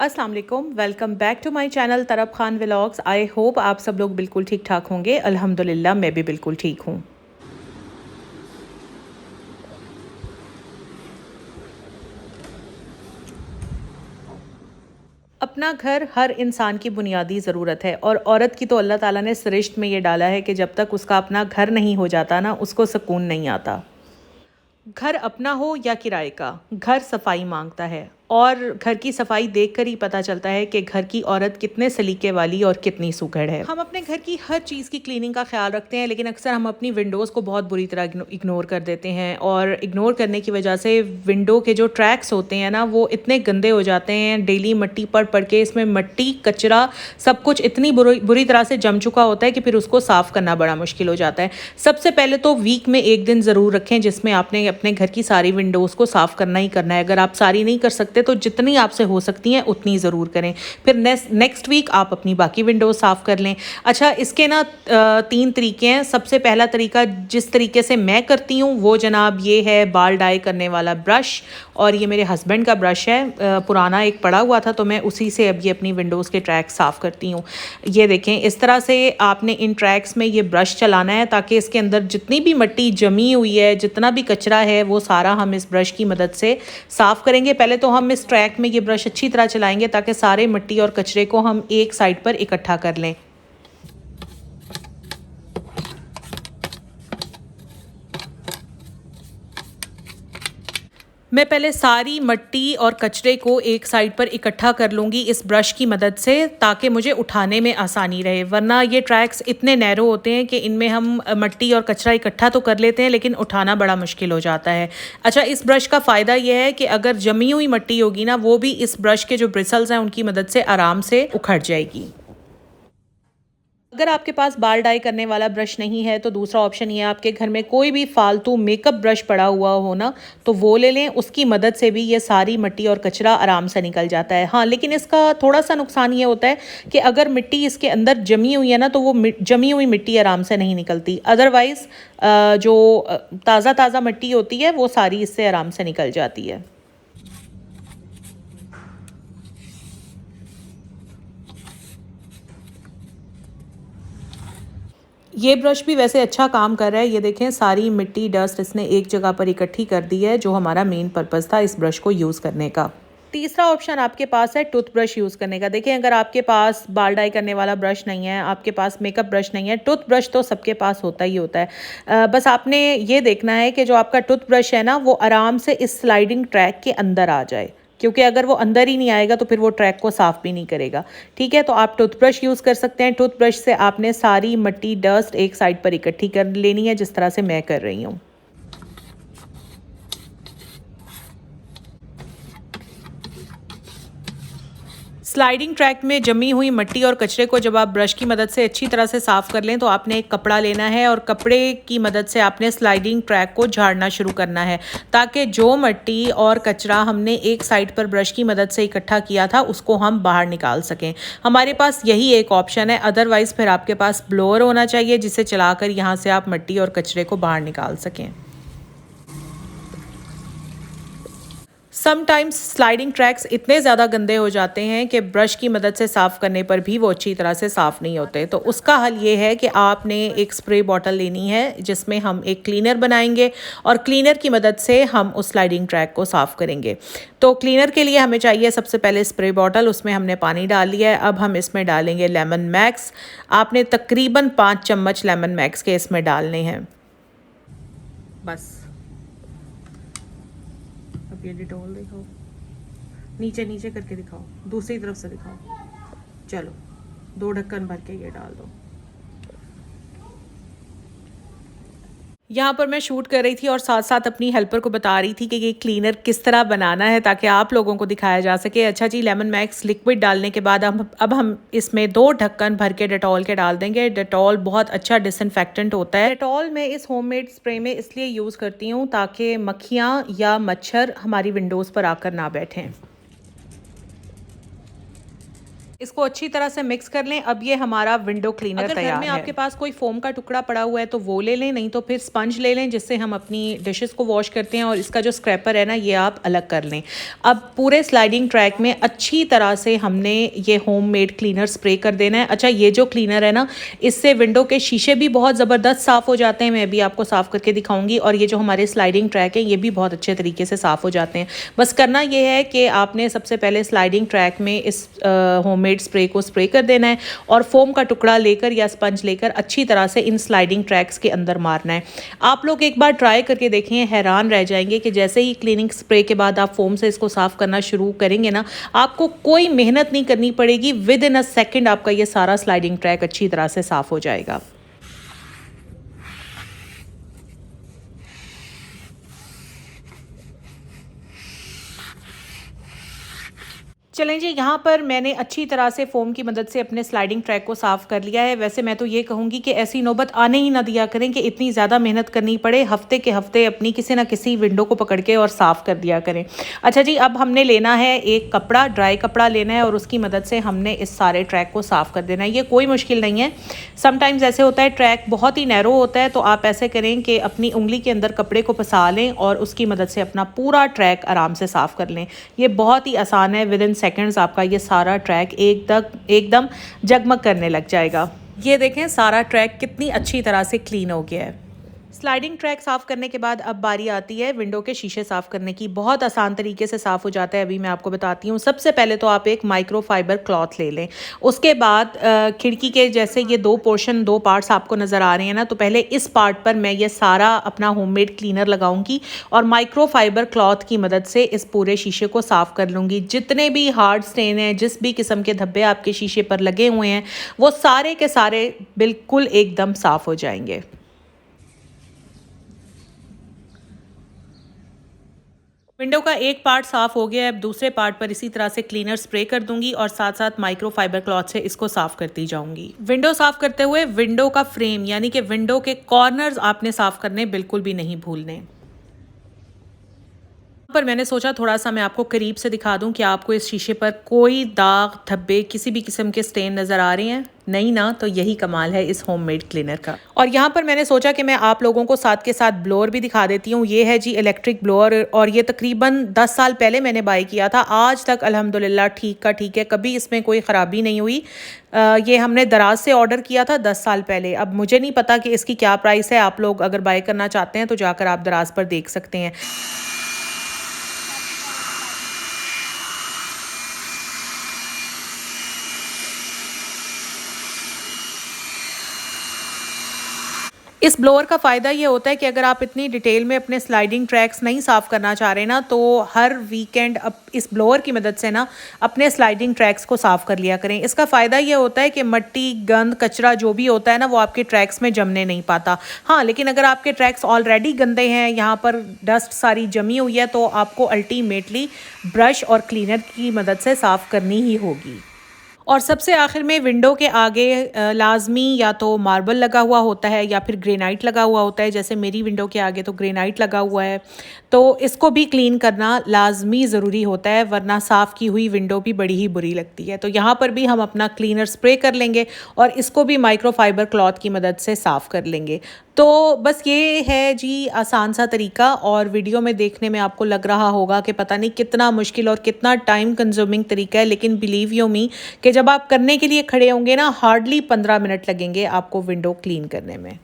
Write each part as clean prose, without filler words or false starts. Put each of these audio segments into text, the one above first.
अस्सलाम वालेकुम, welcome back to my channel Tarab Khan vlogs. I hope आप सब लोग बिल्कुल ठीक ठाक होंगे। अल्हम्दुलिल्लाह मैं भी बिल्कुल ठीक हूँ। अपना घर हर इंसान की बुनियादी ज़रूरत है और औरत की तो अल्लाह ताला ने सरिश्त में ये डाला है कि जब तक उसका अपना घर नहीं हो जाता ना, उसको सुकून नहीं आता। घर अपना हो या किराए का, घर सफाई मांगता है और घर की सफाई देखकर ही पता चलता है कि घर की औरत कितने सलीके वाली और कितनी सुघड़ है। हम अपने घर की हर चीज़ की क्लीनिंग का ख्याल रखते हैं, लेकिन अक्सर हम अपनी विंडोज़ को बहुत बुरी तरह इग्नोर कर देते हैं और इग्नोर करने की वजह से विंडो के जो ट्रैक्स होते हैं ना, वो इतने गंदे हो जाते हैं। डेली मट्टी पड़ पड़ के इसमें मट्टी, कचरा, सब कुछ इतनी बुरी तरह से जम चुका होता है कि फिर उसको साफ़ करना बड़ा मुश्किल हो जाता है। सबसे पहले तो वीक में एक दिन ज़रूर रखें जिसमें आपने अपने घर की सारी विंडोज़ को साफ़ करना ही करना है। अगर आप सारी नहीं कर सकते तो जितनी आपसे हो सकती हैं उतनी ज़रूर करें। फिर नेक्स्ट वीक आप अपनी बाकी विंडोज़ साफ़ कर लें। अच्छा, इसके ना 3 तरीके हैं। सबसे पहला तरीका जिस तरीके से मैं करती हूँ वो जनाब ये है बाल डाई करने वाला ब्रश, और ये मेरे हस्बैंड का ब्रश है। पुराना एक पड़ा हुआ था तो मैं उसी से अब ये अपनी विंडोज़ के ट्रैक साफ़ करती हूँ। ये देखें, इस तरह से आपने इन ट्रैक्स में ये ब्रश चलाना है ताकि इसके अंदर जितनी भी मिट्टी जमी हुई है, जितना भी कचरा है, वो सारा हम इस ब्रश की मदद से साफ़ करेंगे। पहले तो हम इस ट्रैक में ये ब्रश अच्छी तरह चलाएंगे ताकि सारे मिट्टी और कचरे को हम एक साइड पर इकट्ठा कर लें। मैं पहले सारी मिट्टी और कचरे को एक साइड पर इकट्ठा कर लूँगी इस ब्रश की मदद से, ताकि मुझे उठाने में आसानी रहे। वरना ये ट्रैक्स इतने नैरो होते हैं कि इनमें हम मिट्टी और कचरा इकट्ठा तो कर लेते हैं लेकिन उठाना बड़ा मुश्किल हो जाता है। अच्छा, इस ब्रश का फ़ायदा ये है कि अगर जमी हुई मिट्टी होगी ना, वो भी इस ब्रश के जो ब्रिसल्स हैं उनकी मदद से आराम से उखड़ जाएगी। अगर आपके पास बाल डाई करने वाला ब्रश नहीं है तो दूसरा ऑप्शन ये है, आपके घर में कोई भी फालतू मेकअप ब्रश पड़ा हुआ हो ना, तो वो ले लें। उसकी मदद से भी ये सारी मिट्टी और कचरा आराम से निकल जाता है। हाँ, लेकिन इसका थोड़ा सा नुकसान ये होता है कि अगर मिट्टी इसके अंदर जमी हुई है ना, तो वो जमी हुई मिट्टी आराम से नहीं निकलती। अदरवाइज़ जो ताज़ा ताज़ा मिट्टी होती है वो सारी इससे आराम से निकल जाती है। ये ब्रश भी वैसे अच्छा काम कर रहा है। ये देखें, सारी मिट्टी, डस्ट इसने एक जगह पर इकट्ठी कर दी है, जो हमारा मेन पर्पज़ था इस ब्रश को यूज़ करने का। तीसरा ऑप्शन आपके पास है टूथब्रश यूज़ करने का। देखिए, अगर आपके पास बाल डाई करने वाला ब्रश नहीं है, आपके पास मेकअप ब्रश नहीं है, टूथब्रश तो सबके पास होता ही होता है। बस आपने ये देखना है कि जो आपका टूथब्रश है ना, वो आराम से इस स्लाइडिंग ट्रैक के अंदर आ जाए, क्योंकि अगर वो अंदर ही नहीं आएगा तो फिर वो ट्रैक को साफ़ भी नहीं करेगा। ठीक है, तो आप टूथब्रश यूज़ कर सकते हैं। टूथब्रश से आपने सारी मिट्टी, डस्ट एक साइड पर इकट्ठी कर लेनी है, जिस तरह से मैं कर रही हूँ। स्लाइडिंग ट्रैक में जमी हुई मिट्टी और कचरे को जब आप ब्रश की मदद से अच्छी तरह से साफ़ कर लें तो आपने एक कपड़ा लेना है और कपड़े की मदद से आपने स्लाइडिंग ट्रैक को झाड़ना शुरू करना है, ताकि जो मिट्टी और कचरा हमने एक साइड पर ब्रश की मदद से इकट्ठा किया था उसको हम बाहर निकाल सकें। हमारे पास यही एक ऑप्शन है। अदरवाइज़ फिर आपके पास ब्लोअर होना चाहिए जिसे चलाकर यहाँ से आप मिट्टी और कचरे को बाहर निकाल सकें। समटाइम्स स्लाइडिंग ट्रैक्स इतने ज़्यादा गंदे हो जाते हैं कि ब्रश की मदद से साफ़ करने पर भी वो अच्छी तरह से साफ़ नहीं होते। तो उसका हल ये है कि आपने एक स्प्रे बॉटल लेनी है जिसमें हम एक क्लीनर बनाएंगे और क्लीनर की मदद से हम उस स्लाइडिंग ट्रैक को साफ़ करेंगे। तो क्लीनर के लिए हमें चाहिए सबसे पहले स्प्रे बॉटल, उसमें हमने पानी डाल लिया है। अब हम इसमें डालेंगे लेमन मैक्स। आपने तकरीबन 5 चम्मच लेमन मैक्स के इसमें डालने हैं। बस अब ये डिटॉल देखो, नीचे नीचे करके दिखाओ, दूसरी तरफ से दिखाओ। चलो, 2 ढक्कन भर के ये डाल दो। यहाँ पर मैं शूट कर रही थी और साथ साथ अपनी हेल्पर को बता रही थी कि ये क्लीनर किस तरह बनाना है ताकि आप लोगों को दिखाया जा सके। अच्छा जी, लेमन मैक्स लिक्विड डालने के बाद अब हम इसमें 2 ढक्कन भर के डेटॉल के डाल देंगे। डेटॉल बहुत अच्छा डिसइंफेक्टेंट होता है। डेटॉल मैं इस होममेड स्प्रे में इसलिए यूज़ करती हूँ ताकि मक्खियाँ या मच्छर हमारी विंडोज़ पर आकर ना बैठें। इसको अच्छी तरह से मिक्स कर लें। अब ये हमारा विंडो क्लीनर तैयार है। अगर घर में आपके पास कोई फोम का टुकड़ा पड़ा हुआ है तो वो ले लें, नहीं तो फिर स्पंज ले लें जिससे हम अपनी डिशेस को वॉश करते हैं, और इसका जो स्क्रैपर है ना ये आप अलग कर लें। अब पूरे स्लाइडिंग ट्रैक में अच्छी तरह से हमने ये होममेड क्लीनर स्प्रे कर देना है। अच्छा, ये जो क्लीनर है ना, इससे विंडो के शीशे भी बहुत ज़बरदस्त साफ़ हो जाते हैं। मैं भी आपको साफ़ करके दिखाऊंगी। और ये जो हमारे स्लाइडिंग ट्रैक है ये भी बहुत अच्छे तरीके से साफ़ हो जाते हैं। बस करना ये है कि आपने सबसे पहले स्लाइडिंग ट्रैक में इस होममेड स्प्रे को स्प्रे कर देना है, और फोम का टुकड़ा लेकर या स्पंज लेकर अच्छी तरह से इन स्लाइडिंग ट्रैक्स के अंदर मारना है। आप लोग एक बार ट्राई करके देखें, हैरान रह जाएंगे कि जैसे ही क्लीनिंग स्प्रे के बाद आप फोम से इसको साफ करना शुरू करेंगे ना, आपको कोई मेहनत नहीं करनी पड़ेगी। विद इन अ सेकेंड आपका ये सारा स्लाइडिंग ट्रैक अच्छी तरह से साफ हो जाएगा। चलें जी, यहाँ पर मैंने अच्छी तरह से फ़ोम की मदद से अपने स्लाइडिंग ट्रैक को साफ़ कर लिया है। वैसे मैं तो ये कहूँगी कि ऐसी नौबत आने ही ना दिया करें कि इतनी ज़्यादा मेहनत करनी पड़े। हफ़्ते के हफ़्ते अपनी किसी ना किसी विंडो को पकड़ के और साफ़ कर दिया करें। अच्छा जी, अब हमने लेना है एक कपड़ा, ड्राई कपड़ा लेना है, और उसकी मदद से हमने इस सारे ट्रैक को साफ़ कर देना है। ये कोई मुश्किल नहीं है। समटाइम्स ऐसे होता है ट्रैक बहुत ही नैरो होता है, तो आप ऐसे करें कि अपनी उंगली के अंदर कपड़े को फंसा लें और उसकी मदद से अपना पूरा ट्रैक आराम से साफ़ कर लें। ये बहुत ही आसान है। विद इन सेकेंड्स आपका ये सारा ट्रैक एकदम जगमग करने लग जाएगा। ये देखें सारा ट्रैक कितनी अच्छी तरह से क्लीन हो गया है। स्लाइडिंग ट्रैक साफ़ करने के बाद अब बारी आती है विंडो के शीशे साफ़ करने की। बहुत आसान तरीके से साफ़ हो जाता है। अभी मैं आपको बताती हूँ। सबसे पहले तो आप एक माइक्रोफाइबर क्लॉथ ले लें। उसके बाद खिड़की के जैसे ये दो पार्ट्स आपको नज़र आ रहे हैं ना, तो पहले इस पार्ट पर मैं ये सारा अपना होममेड क्लीनर लगाऊंगी और माइक्रोफाइबर क्लॉथ की मदद से इस पूरे शीशे को साफ़ कर लूँगी। जितने भी हार्ड स्टेन हैं, जिस भी किस्म के धब्बे आपके शीशे पर लगे हुए हैं, वो सारे के सारे बिल्कुल एकदम साफ़ हो जाएंगे। विंडो का एक पार्ट साफ़ हो गया है। अब दूसरे पार्ट पर इसी तरह से क्लीनर स्प्रे कर दूंगी और साथ साथ माइक्रोफाइबर क्लॉथ से इसको साफ़ करती जाऊंगी। विंडो साफ़ करते हुए विंडो का फ्रेम यानी कि विंडो के कॉर्नर्स आपने साफ़ करने बिल्कुल भी नहीं भूलने। पर मैंने सोचा थोड़ा सा मैं आपको करीब से दिखा दूं कि आपको इस शीशे पर कोई दाग, धब्बे, किसी भी किस्म के स्टेन नज़र आ रहे हैं। नहीं ना, तो यही कमाल है इस होममेड क्लीनर का। और यहाँ पर मैंने सोचा कि मैं आप लोगों को साथ के साथ ब्लोअर भी दिखा देती हूँ। ये है जी इलेक्ट्रिक ब्लोअर, और ये तकरीबन 10 साल पहले मैंने बाय किया था। आज तक अल्हम्दुलिल्लाह ठीक का ठीक है, कभी इसमें कोई ख़राबी नहीं हुई। ये हमने दराज से ऑर्डर किया था 10 साल पहले। अब मुझे नहीं पता कि इसकी क्या प्राइस है। आप लोग अगर बाय करना चाहते हैं तो जाकर आप दराज पर देख सकते हैं। इस ब्लोअर का फ़ायदा ये होता है कि अगर आप इतनी डिटेल में अपने स्लाइडिंग ट्रैक्स नहीं साफ़ करना चाह रहे ना, तो हर वीकेंड अब इस ब्लोअर की मदद से ना अपने स्लाइडिंग ट्रैक्स को साफ़ कर लिया करें। इसका फ़ायदा ये होता है कि मट्टी, गंद, कचरा जो भी होता है ना, वो आपके ट्रैक्स में जमने नहीं पाता। हाँ, लेकिन अगर आपके ट्रैक्स ऑलरेडी गंदे हैं, यहाँ पर डस्ट सारी जमी हुई है, तो आपको अल्टीमेटली ब्रश और क्लीनर की मदद से साफ़ करनी ही होगी। और सबसे आखिर में विंडो के आगे लाजमी या तो मार्बल लगा हुआ होता है या फिर ग्रेनाइट लगा हुआ होता है। जैसे मेरी विंडो के आगे तो ग्रेनाइट लगा हुआ है, तो इसको भी क्लीन करना लाजमी ज़रूरी होता है, वरना साफ़ की हुई विंडो भी बड़ी ही बुरी लगती है। तो यहाँ पर भी हम अपना क्लीनर स्प्रे कर लेंगे और इसको भी माइक्रोफाइबर क्लॉथ की मदद से साफ़ कर लेंगे। तो बस ये है जी आसान सा तरीका, और वीडियो में देखने में आपको लग रहा होगा कि पता नहीं कितना मुश्किल और कितना टाइम कंज्यूमिंग तरीका है, लेकिन बिलीव यू मी कि जब आप करने के लिए खड़े होंगे ना, हार्डली 15 मिनट लगेंगे आपको विंडो क्लीन करने में।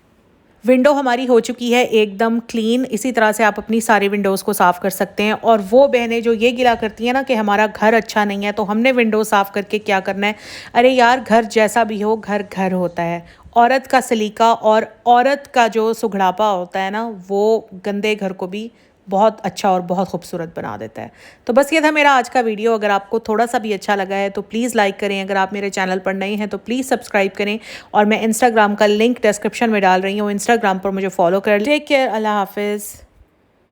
विंडो हमारी हो चुकी है एकदम क्लीन। इसी तरह से आप अपनी सारी विंडोज़ को साफ़ कर सकते हैं। और वो बहनें जो ये गिला करती हैं ना कि हमारा घर अच्छा नहीं है, तो हमने विंडो साफ़ करके क्या करना है। अरे यार, घर जैसा भी हो, घर घर होता है। औरत का सलीका और औरत का जो सुघड़ापा होता है ना, वो गंदे घर को भी बहुत अच्छा और बहुत खूबसूरत बना देता है। तो बस ये था मेरा आज का वीडियो। अगर आपको थोड़ा सा भी अच्छा लगा है तो प्लीज़ लाइक करें। अगर आप मेरे चैनल पर नए हैं तो प्लीज़ सब्सक्राइब करें, और मैं इंस्टाग्राम का लिंक डिस्क्रिप्शन में डाल रही हूँ। इंस्टाग्राम पर मुझे फॉलो कर। टेक केयर, अल्लाह हाफिज़।